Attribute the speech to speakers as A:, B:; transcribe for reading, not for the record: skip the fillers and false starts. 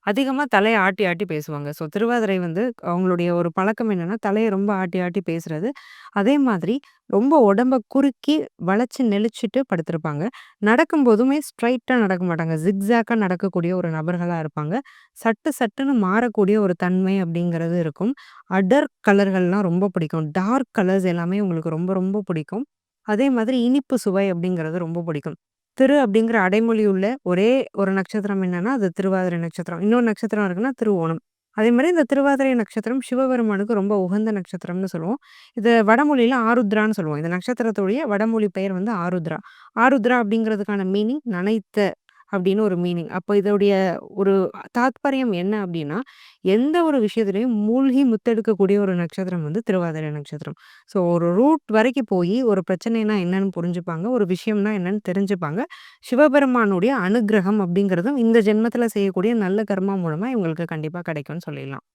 A: அதிகமா தலைய ஆட்டி, ஆட்டி பேசுவாங்க. ஸோ திருவாதிரை வந்து அவங்களுடைய ஒரு பழக்கம் என்னன்னா, தலைய ரொம்ப ஆட்டி, ஆட்டி பேசுறது. அதே மாதிரி ரொம்ப உடம்ப குறுக்கி, வளைச்சு நெளிச்சுட்டு படுத்திருப்பாங்க. நடக்கும்போதுமே ஸ்ட்ரெய்ட்டா நடக்க மாட்டாங்க. ஜிக்ஸாக்கா நடக்கக்கூடிய ஒரு நபர்களா இருப்பாங்க. சட்டு சட்டுன்னு மாறக்கூடிய ஒரு தன்மை அப்படிங்கிறது இருக்கும். அடர் கலர்கள்லாம் ரொம்ப பிடிக்கும். டார்க் கலர்ஸ் எல்லாமே உங்களுக்கு ரொம்ப, ரொம்ப பிடிக்கும். அதே மாதிரி இனிப்பு சுவை அப்படிங்கிறது ரொம்ப பிடிக்கும். திரு அப்படிங்கிற அடைமொழி உள்ள ஒரே ஒரு நட்சத்திரம் என்னன்னா, அது திருவாதிரை நட்சத்திரம். இன்னொரு நட்சத்திரம் இருக்குன்னா, திருவோணம். அதேமாரி இந்த திருவாதிரை நட்சத்திரம் சிவபெருமானுக்கு ரொம்ப உகந்த நட்சத்திரம்னு சொல்லுவோம். இது வடமொழியில ஆருத்ரான்னு சொல்லுவோம். இந்த நட்சத்திரத்துடைய வடமொழி பெயர் வந்து ஆருத்ரா. ஆருத்ரா அப்படிங்கிறதுக்கான மீனிங் நனைத்த அப்படின்னு ஒரு மீனிங். அப்போ இதோடைய ஒரு தாத்பரியம் என்ன அப்படின்னா, எந்த ஒரு விஷயத்திலயும் மூழ்கி முத்தெடுக்கக்கூடிய ஒரு நட்சத்திரம் வந்து திருவாதிரை நட்சத்திரம். ஸோ ஒரு ரூட் வரைக்கும் போயி ஒரு பிரச்சனைனா என்னன்னு புரிஞ்சுப்பாங்க. ஒரு விஷயம்னா என்னன்னு தெரிஞ்சுப்பாங்க. சிவபெருமானுடைய அனுக்கிரகம் அப்படிங்கிறதும் இந்த ஜென்மத்தில செய்யக்கூடிய நல்ல கர்மா மூலமா இவங்களுக்கு கண்டிப்பா கிடைக்கும்னு சொல்லிடலாம்.